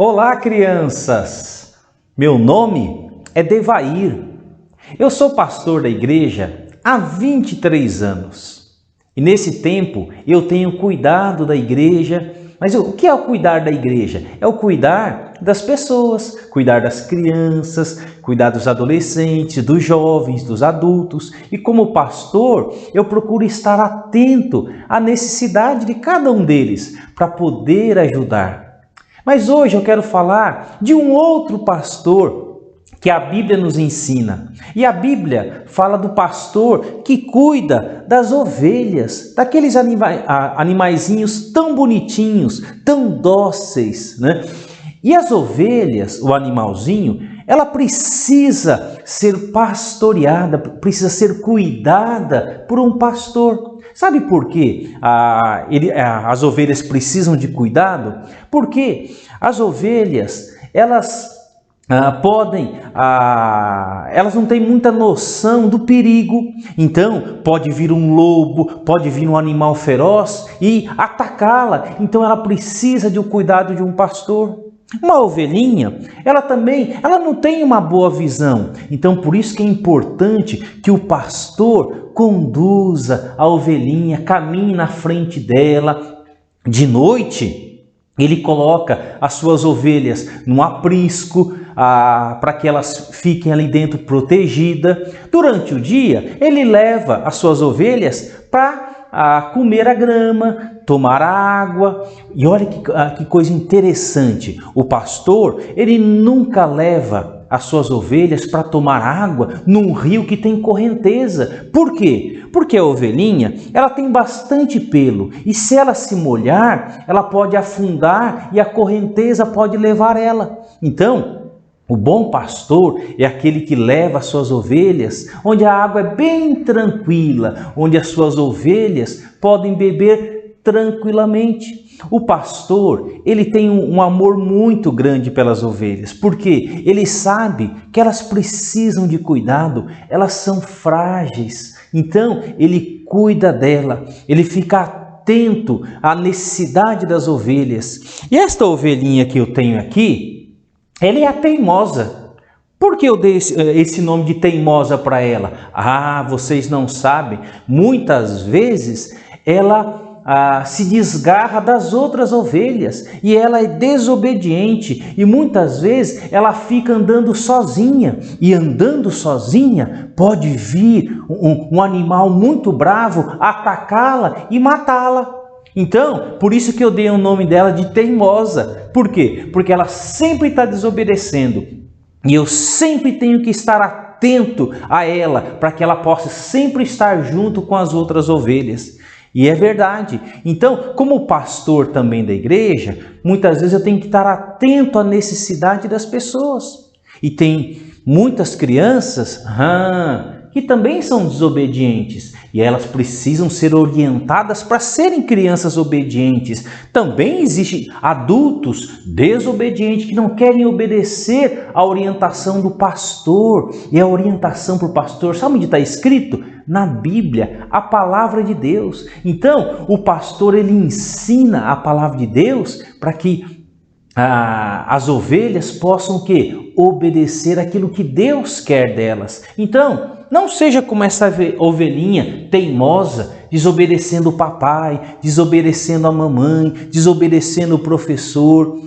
Olá, crianças! Meu nome é Devair. Eu sou pastor da igreja há 23 anos. E nesse tempo eu tenho cuidado da igreja. Mas o que é o cuidar da igreja? É o cuidar das pessoas, cuidar das crianças, cuidar dos adolescentes, dos jovens, dos adultos. E como pastor, eu procuro estar atento à necessidade de cada um deles para poder ajudar. Mas hoje eu quero falar de um outro pastor que a Bíblia nos ensina. E a Bíblia fala do pastor que cuida das ovelhas, daqueles animaizinhos tão bonitinhos, tão dóceis, né? E as ovelhas, o animalzinho, ela precisa ser pastoreada, precisa ser cuidada por um pastor. Sabe por quê as ovelhas precisam de cuidado? Porque as ovelhas, elas não têm muita noção do perigo. Então, pode vir um lobo, pode vir um animal feroz e atacá-la. Então, ela precisa do cuidado de um pastor. Uma ovelhinha, ela não tem uma boa visão. Então, por isso que é importante que o pastor conduza a ovelhinha, caminhe na frente dela. De noite, ele coloca as suas ovelhas num aprisco, para que elas fiquem ali dentro protegidas. Durante o dia, ele leva as suas ovelhas para comer a grama, tomar água. E olha que coisa interessante, o pastor, ele nunca leva as suas ovelhas para tomar água num rio que tem correnteza. Por quê? Porque a ovelhinha, ela tem bastante pelo e se ela se molhar, ela pode afundar e a correnteza pode levar ela. Então, o bom pastor é aquele que leva as suas ovelhas onde a água é bem tranquila, onde as suas ovelhas podem beber tranquilamente. O pastor, ele tem um amor muito grande pelas ovelhas, porque ele sabe que elas precisam de cuidado, elas são frágeis. Então, ele cuida dela, ele fica atento à necessidade das ovelhas. E esta ovelhinha que eu tenho aqui, ela é a teimosa. Por que eu dei esse nome de teimosa para ela? Vocês não sabem, muitas vezes ela se desgarra das outras ovelhas e ela é desobediente e muitas vezes ela fica andando sozinha e andando sozinha pode vir um animal muito bravo atacá-la e matá-la. Então, por isso que eu dei o nome dela de teimosa. Por quê? Porque ela sempre está desobedecendo e eu sempre tenho que estar atento a ela para que ela possa sempre estar junto com as outras ovelhas. E é verdade. Então, como pastor também da igreja, muitas vezes eu tenho que estar atento à necessidade das pessoas. E tem muitas crianças que também são desobedientes e elas precisam ser orientadas para serem crianças obedientes. Também existem adultos desobedientes que não querem obedecer à orientação do pastor. E a orientação para o pastor, sabe onde está escrito? Na Bíblia, a palavra de Deus. Então, o pastor, ele ensina a palavra de Deus para que as ovelhas possam o quê? Obedecer aquilo que Deus quer delas. Então, não seja como essa ovelhinha teimosa, desobedecendo o papai, desobedecendo a mamãe, desobedecendo o professor.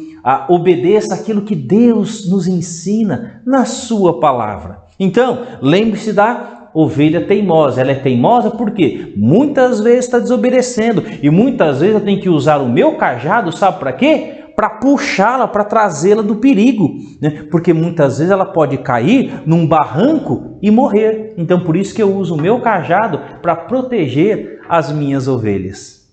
Obedeça aquilo que Deus nos ensina na sua palavra. Então, lembre-se da ovelha teimosa. Ela é teimosa porque muitas vezes está desobedecendo e muitas vezes eu tenho que usar o meu cajado, sabe para quê? Para puxá-la, para trazê-la do perigo, né? Porque muitas vezes ela pode cair num barranco e morrer. Então, por isso que eu uso o meu cajado para proteger as minhas ovelhas.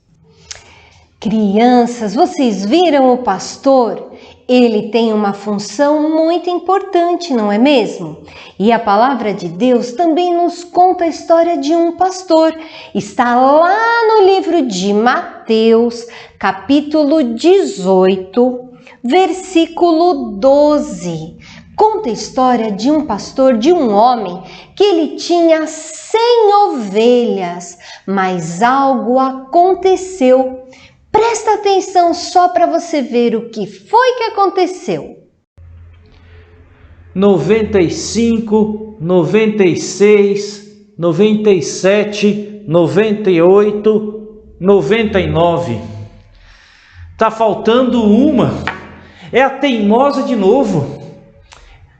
Crianças, vocês viram o pastor? Ele tem uma função muito importante, não é mesmo? E a palavra de Deus também nos conta a história de um pastor. Está lá no livro de Mateus, capítulo 18, versículo 12. Conta a história de um pastor, de um homem, que ele tinha 100 ovelhas, mas algo aconteceu. Presta atenção só para você ver o que foi que aconteceu. 95, 96, 97, 98, 99. Tá faltando uma. É a teimosa de novo.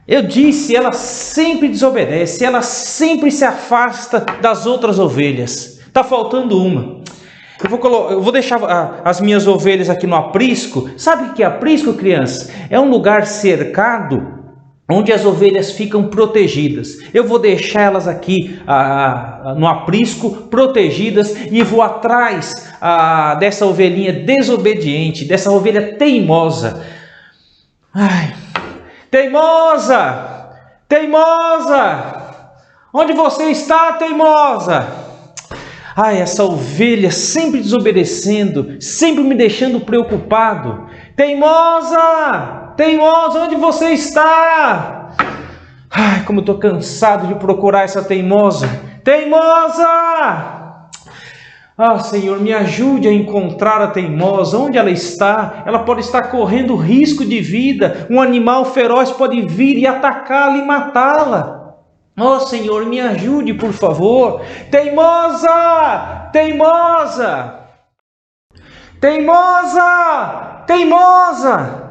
Eu disse, ela sempre desobedece, ela sempre se afasta das outras ovelhas. Tá faltando uma. Eu vou deixar as minhas ovelhas aqui no aprisco. Sabe o que é aprisco, crianças? É um lugar cercado onde as ovelhas ficam protegidas. Eu vou deixar elas aqui no aprisco, protegidas, e vou atrás dessa ovelhinha desobediente, dessa ovelha teimosa. Ai, teimosa! Teimosa! Onde você está, teimosa? Ai, essa ovelha sempre desobedecendo, sempre me deixando preocupado. Teimosa! Teimosa, onde você está? Ai, como eu estou cansado de procurar essa teimosa. Teimosa! Ah, Senhor, me ajude a encontrar a teimosa. Onde ela está? Ela pode estar correndo risco de vida. Um animal feroz pode vir e atacá-la e matá-la. Oh, Senhor, me ajude, por favor. Teimosa! Teimosa! Teimosa! Teimosa!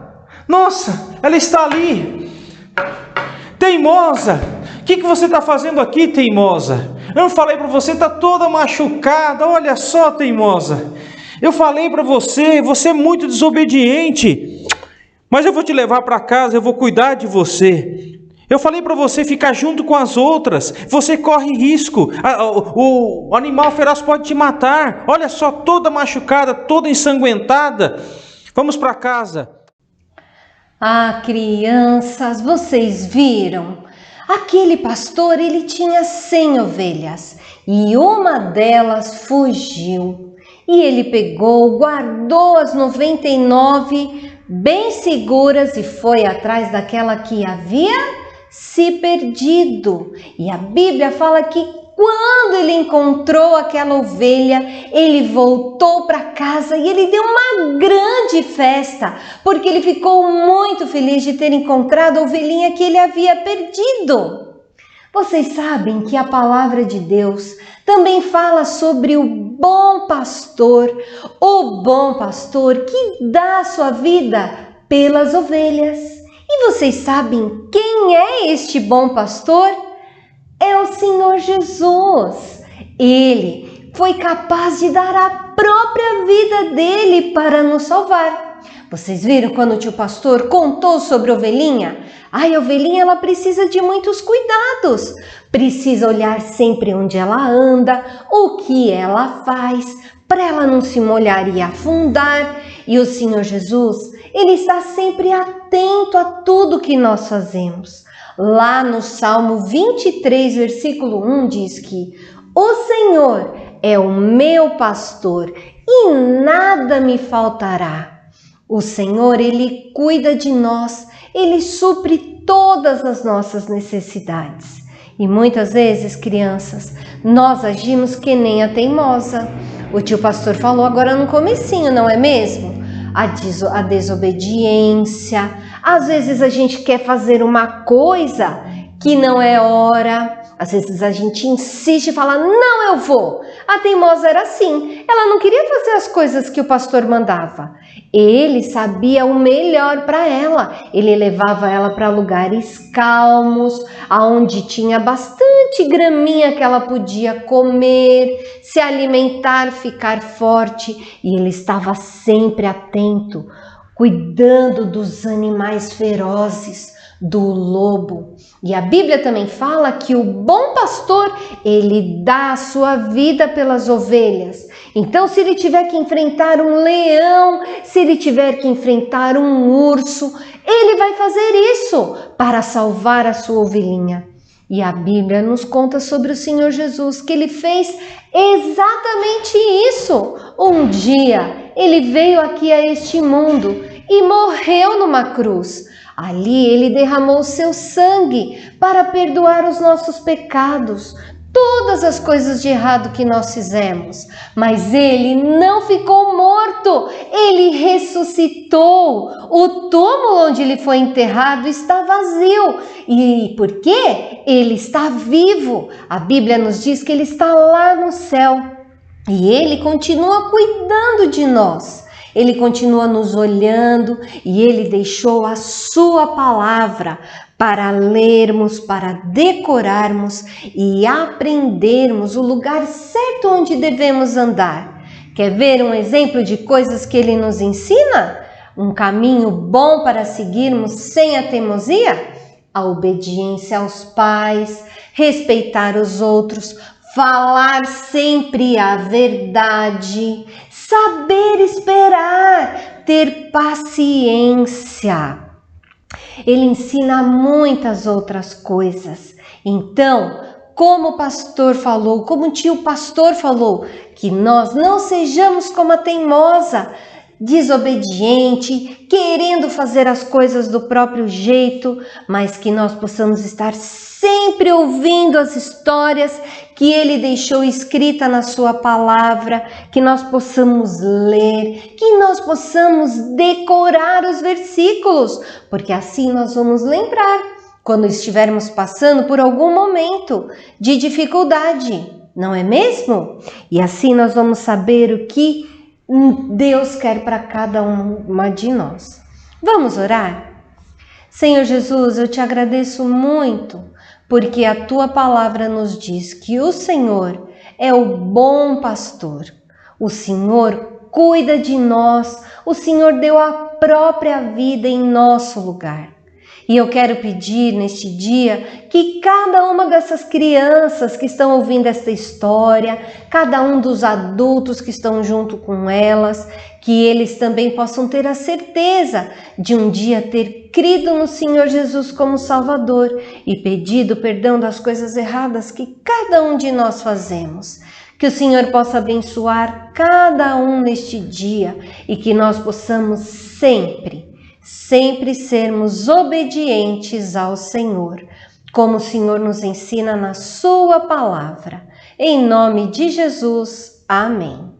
Nossa, ela está ali. Teimosa! O que você está fazendo aqui, teimosa? Eu falei para você, está toda machucada. Olha só, teimosa. Eu falei para você, você é muito desobediente. Mas eu vou te levar para casa, eu vou cuidar de você. Eu falei para você ficar junto com as outras. Você corre risco. O animal feroz pode te matar. Olha só, toda machucada, toda ensanguentada. Vamos para casa. Ah, crianças, vocês viram? Aquele pastor, ele tinha 100 ovelhas e uma delas fugiu. E ele pegou, guardou as 99 bem seguras e foi atrás daquela que havia se perdido. E a Bíblia fala que quando ele encontrou aquela ovelha, ele voltou para casa e ele deu uma grande festa, porque ele ficou muito feliz de ter encontrado a ovelhinha que ele havia perdido. Vocês sabem que a palavra de Deus também fala sobre o bom pastor que dá a sua vida pelas ovelhas. E vocês sabem quem é este bom pastor? É o Senhor Jesus. Ele foi capaz de dar a própria vida dele para nos salvar. Vocês viram quando o tio pastor contou sobre a ovelhinha? Ai, a ovelhinha, ela precisa de muitos cuidados. Precisa olhar sempre onde ela anda, o que ela faz, para ela não se molhar e afundar. E o Senhor Jesus, ele está sempre atento a tudo que nós fazemos. Lá no Salmo 23, versículo 1 diz que o Senhor é o meu pastor e nada me faltará. O Senhor, ele cuida de nós, ele supre todas as nossas necessidades. E muitas vezes, crianças, nós agimos que nem a teimosa. O tio pastor falou agora no comecinho, não é mesmo? A desobediência. Às vezes a gente quer fazer uma coisa que não é hora. Às vezes a gente insiste e fala, não, eu vou. A teimosa era assim. Ela não queria fazer as coisas que o pastor mandava. Ele sabia o melhor para ela. Ele levava ela para lugares calmos, aonde tinha bastante graminha que ela podia comer, se alimentar, ficar forte. E ele estava sempre atento, cuidando dos animais ferozes, do lobo. E a Bíblia também fala que o bom pastor, ele dá a sua vida pelas ovelhas. Então, se ele tiver que enfrentar um leão, se ele tiver que enfrentar um urso, ele vai fazer isso para salvar a sua ovelhinha. E a Bíblia nos conta sobre o Senhor Jesus, que ele fez exatamente isso. Um dia, ele veio aqui a este mundo e morreu numa cruz. Ali ele derramou seu sangue para perdoar os nossos pecados, todas as coisas de errado que nós fizemos. Mas ele não ficou morto, ele ressuscitou. O túmulo onde ele foi enterrado está vazio. E por quê? Ele está vivo. A Bíblia nos diz que ele está lá no céu. E ele continua cuidando de nós. Ele continua nos olhando e ele deixou a sua palavra para lermos, para decorarmos e aprendermos o lugar certo onde devemos andar. Quer ver um exemplo de coisas que ele nos ensina? Um caminho bom para seguirmos sem a teimosia? A obediência aos pais, respeitar os outros, falar sempre a verdade, saber esperar, ter paciência. Ele ensina muitas outras coisas. Então, como o pastor falou, como o tio pastor falou, que nós não sejamos como a teimosa, desobediente, querendo fazer as coisas do próprio jeito, mas que nós possamos estar sempre ouvindo as histórias que ele deixou escrita na sua palavra, que nós possamos ler, que nós possamos decorar os versículos, porque assim nós vamos lembrar quando estivermos passando por algum momento de dificuldade, não é mesmo? E assim nós vamos saber o que Deus quer para cada uma de nós. Vamos orar? Senhor Jesus, eu te agradeço muito, porque a tua palavra nos diz que o Senhor é o bom pastor. O Senhor cuida de nós, o Senhor deu a própria vida em nosso lugar. E eu quero pedir neste dia que cada uma dessas crianças que estão ouvindo esta história, cada um dos adultos que estão junto com elas, que eles também possam ter a certeza de um dia ter crido no Senhor Jesus como Salvador e pedido perdão das coisas erradas que cada um de nós fazemos. Que o Senhor possa abençoar cada um neste dia e que nós possamos sempre sermos obedientes ao Senhor, como o Senhor nos ensina na sua palavra. Em nome de Jesus, amém.